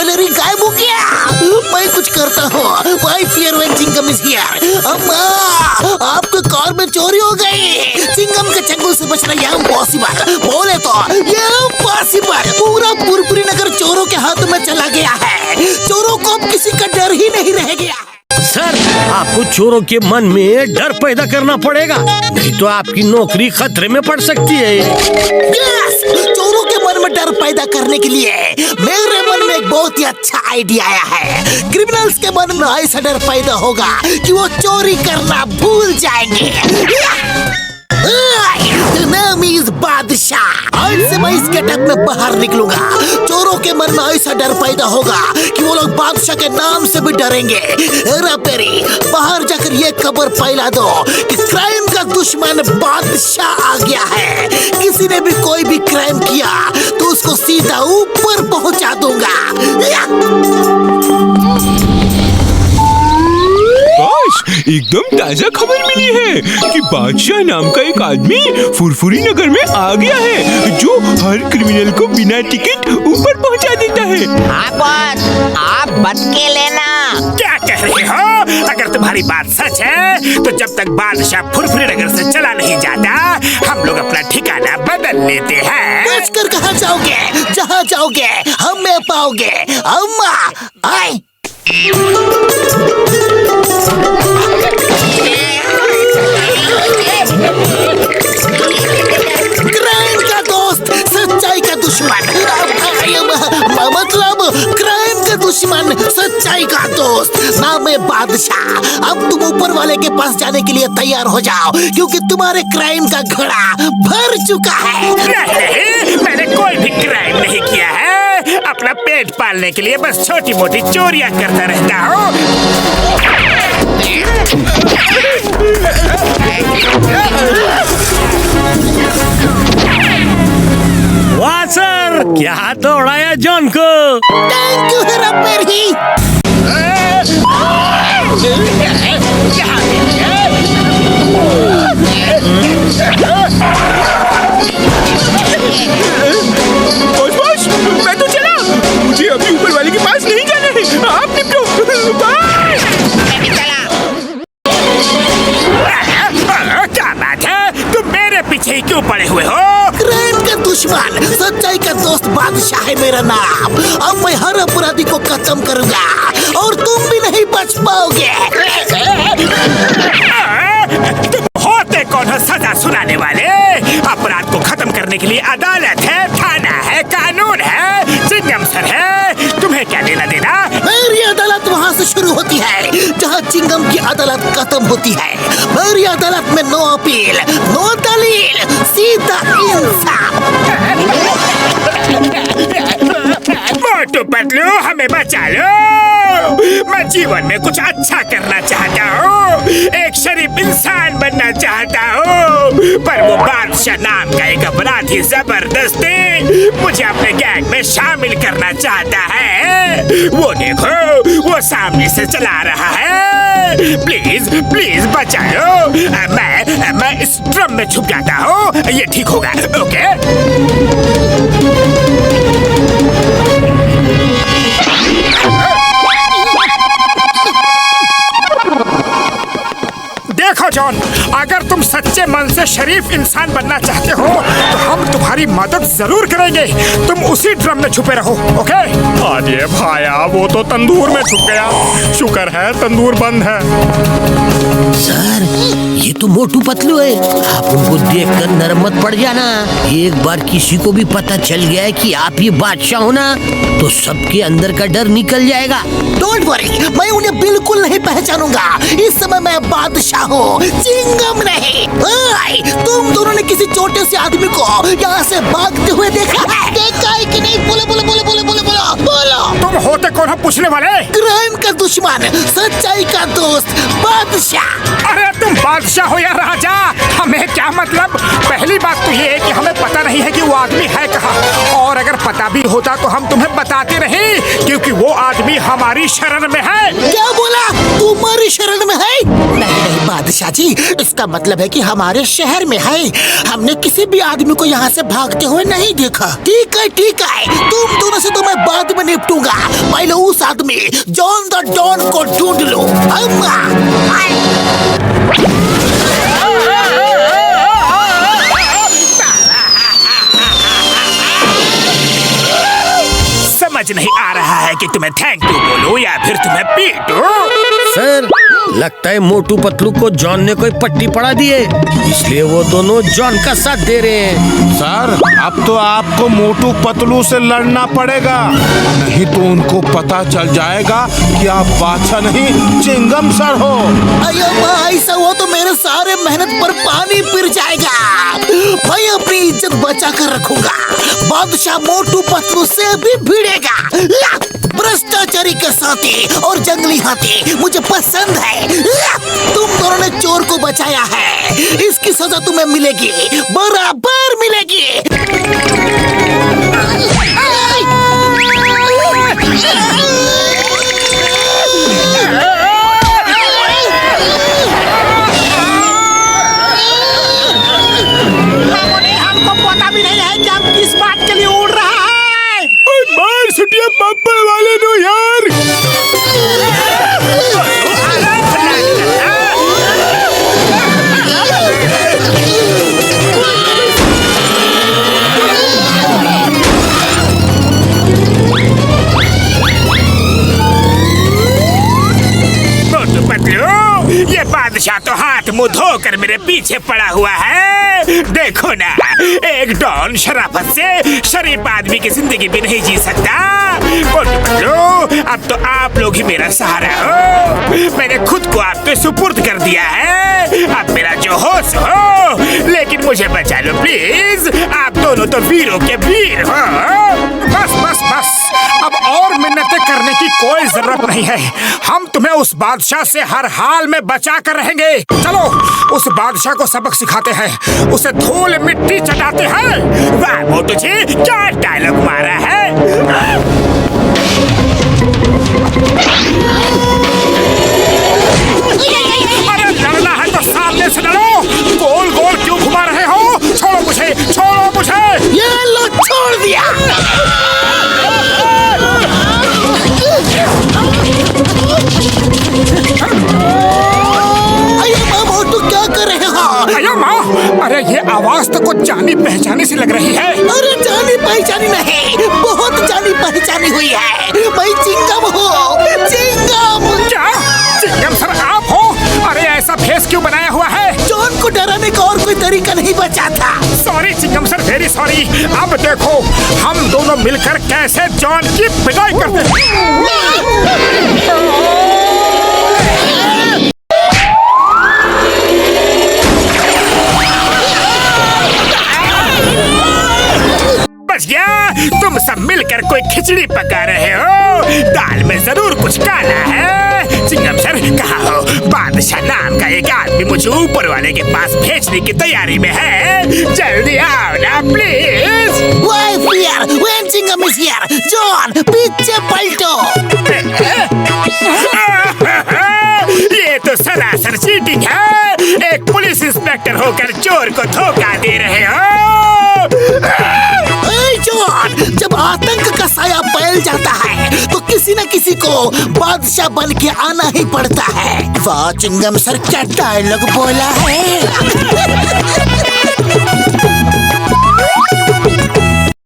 Jewellery गायब हो गया। मैं कुछ करता हूँ। My fear when Chingam is here. अम्मा, आपके कार में चोरी हो गई। चिंगम के चंगुल से बचना ये इम्पॉसिबल। बोले तो ये इम्पॉसिबल। पूरा पुरपुरी नगर चोरों के हाथ में चला गया है। चोरों को अब किसी का डर ही नहीं रह गया है। सर, आपको चोरों के मन में डर पैदा करना पड़ेगा, नहीं तो आपकी नौकरी खतरे में पड़ सकती है। यस, चोरों के मन में डर पैदा करने के लिए मेरे मन में एक बहुत ही अच्छा आइडिया आया है। क्रिमिनल्स के मन में ऐसा डर पैदा होगा कि वो चोरी करना भूल जाएंगे। नाम इज बादशाह। आज से मैं इस गेटअप में बाहर निकलूंगा। चोरों के मन में ऐसा डर पैदा होगा कि वो लोग बादशाह के नाम से भी डरेंगे। तेरी बाहर जाकर ये खबर फैला दो कि क्राइम का दुश्मन बादशाह आ गया है। किसी ने भी कोई भी क्राइम किया तो उसको सीधा ऊपर पहुंचा दूंगा। एकदम ताजा खबर मिली है कि बादशाह नाम का एक आदमी फुरफुरी नगर में आ गया है, जो हर क्रिमिनल को बिना टिकट ऊपर पहुंचा देता है। हाँ बॉस, आप बच के लेना। क्या कह रहे हो? अगर तुम्हारी बात सच है तो जब तक बादशाह फुरफुरी नगर से चला नहीं जाता, हम लोग अपना ठिकाना बदल लेते हैं। बचकर कहाँ जाओगे? जहाँ जाओगे हमें पाओगे। अम्मा आए। क्राइम का दोस्त, सच्चाई का दुश्मन। मतलब क्राइम का दुश्मन, सच्चाई का दोस्त। नाम है बादशाह। अब तुम ऊपर वाले के पास जाने के लिए तैयार हो जाओ, क्योंकि तुम्हारे क्राइम का घड़ा भर चुका है। नहीं, मैंने कोई भी क्राइम नहीं किया है। अपना पेट पालने के लिए बस छोटी मोटी चोरियां करता रहता हूँ। वाह सर, क्या दौड़ाया जॉन को। Thank you हेरापेरी। बॉस, मैं तो चला। मुझे अभी ऊपर वाले के पास नहीं जाना है। आप निपटो। क्या बात है? तुम मेरे पीछे ही क्यों पड़े हुए हो? क्राइम का दुश्मन, सच्चाई का दोस्त बादशाह है मेरा नाम। अब मैं हर अपराधी को खत्म करूंगा और तुम भी नहीं बच पाओगे। तुम होते कौन हो सजा सुनाने वाले? अपराध को खत्म करने के लिए अदालत है, थाना है, कानून है, चिंगम सर है। तुम्हें क्या लेना देना? मेरी अदालत वहाँ से शुरू होती है जहाँ चिंगम की अदालत खत्म होती है। मेरी अदालत में नो अपील, नो दलील, सीधा इंसाफ। मोटू पतलू, हमें बचा लो। मैं जीवन में कुछ अच्छा करना चाहता हूँ, एक शरीफ इंसान बनना चाहता हूँ, पर वो बादशाह नाम का एक अपराधी जबरदस्ती मुझे अपने गैंग में शामिल करना चाहता है। वो देखो, वो सामने से चला रहा है। प्लीज प्लीज बचा लो। मैं इस ड्रम में छुप जाता हूँ, ये ठीक होगा। ओके? देखो जॉन, अगर तुम सच्चे मन से शरीफ इंसान बनना चाहते हो तो हम तुम्हारी मदद जरूर करेंगे। तुम उसी ड्रम में छुपे रहो, ओके? अरे भाया, वो तो तंदूर में छुप गया। शुक्र है तंदूर बंद है। सर, ये तो मोटू पतलू है। आप उनको देखकर नरम मत पड़ जाना। एक बार किसी को भी पता चल गया है कि आप ये बादशाह हो ना, तो सबके अंदर का डर निकल जाएगा। डोंट वरी, मैं उन्हें बिल्कुल नहीं पहचानूंगा। इस समय मैं बादशाह हूँ, चिंगम नहीं। तुम दोनों ने किसी छोटे से आदमी को यहाँ से भागते हुए देखा है? देखा है कि नहीं? बोलो बोलो बोलो बोलो बोलो बोलो बोलो। तुम होते कौन हो पूछने वाले? क्राइम का दुश्मन, सच्चाई का दोस्त, बादशाह। अरे तुम बादशाह हो या राजा, हमें क्या मतलब? पहली बात तो ये है कि हमें पता नहीं है कि वो आदमी है कहाँ, और अगर पता भी होता तो हम तुम्हें बताते नहीं, क्योंकि वो आदमी हमारी शरण में है। क्या बोला? तू तुम्हारी शरण में है? नहीं नहीं बादशाह जी, इसका मतलब है कि हमारे शहर में है। हमने किसी भी आदमी को यहाँ से भागते हुए नहीं देखा। ठीक है तुम दोनों से तो मैं बाद में निपटूंगा। पहले उस आदमी जॉन द डॉन को ढूंढ लो। समझ नहीं आ रहा है कि तुम्हें थैंक यू बोलूं या फिर तुम्हें पीटूं। सर, लगता है मोटू पतलू को जॉन ने कोई पट्टी पड़ा दी है, इसलिए वो दोनों जॉन का साथ दे रहे हैं। सर, अब तो आपको मोटू पतलू से लड़ना पड़ेगा, नहीं तो उनको पता चल जाएगा कि आप बादशाह नहीं चिंगम सर हो। अयो भाई, ऐसा हुआ तो मेरे सारे मेहनत पर पानी फिर जाएगा। भाई अपनी इज्जत बचा कर रखूंगा। बादशाह मोटू पतलू से भी भिड़ेगा। भ्रष्टाचारी के साथी और जंगली हाथी मुझे पसंद है। तुम दोनों ने चोर को बचाया है, इसकी सजा तुम्हें मिलेगी, बराबर मिलेगी। हमको पता भी नहीं है कि हम किस बात के लिए उड़ रहा है। मार सुटिया बब्बर वाले नो यार। मोटू पतलू, ये बादशाह तो हाथ मुंह धोकर मेरे पीछे पड़ा हुआ है। देखो ना, एक डॉन शराफत से शरीफ आदमी की जिंदगी भी नहीं जी सकता। मोटू पतलू, अब तो आप लोग ही मेरा सहारा हो। मैंने खुद को आपके सुपुर्द कर दिया है। अब मेरा जो होश हो, लेकिन मुझे बचा लो प्लीज। आप दोनों तो वीरों के वीर हो। बस बस बस, अब और मिन्नतें करने की कोई जरूरत नहीं है। हम तुम्हें उस बादशाह से हर हाल में बचा कर रहेंगे। चलो उस बादशाह को सबक सिखाते हैं, उसे धूल मिट्टी चटाते हैं। वाह मोटू जी, क्या डायलॉग मारा है। अरे लड़ना है तो सामने से लड़ो, गोल गोल क्यों घुमा रहे हो? छोड़ो मुझे, छोड़ो मुझे। ये लो, छोड़ दिया। मोटू क्या कर रहे हो? अयो माँ, अरे ये आवाज तो कुछ जानी पहचानी सी लग रही है। अरे जानी पहचानी नहीं, बहुत जानी पहचानी हुई है। मैं चिंगम हूँ, चिंगम। क्या चिंगम सर आप हो? अरे ऐसा फेस क्यों बनाया हुआ है? जॉन को डराने का और कोई तरीका नहीं बचा था। Sorry Chingam sir, very sorry. अब देखो हम दोनों मिलकर कैसे जॉन की पिटाई करते हैं। बच गया, तुम सब मिलकर कोई खिचड़ी पका रहे हो। दाल में जरूर कुछ काला है। चिंगम सर कहाँ हो? बादशाह नाम का एक आदमी मुझे ऊपर वाले के पास भेजने की तैयारी में है। जल्दी आओ ना please. Why fear when Chingam is here? John पीछे पलटो। ये तो सरासर चीटिंग है। एक पुलिस इंस्पेक्टर होकर चोर को धोखा दे रहे हो। जॉन, जब आतंक का साया फैल जाता है तो किसी न किसी को बादशाह बन के आना ही पड़ता है। वाह चिंगम सर, क्या डायलॉग बोला है।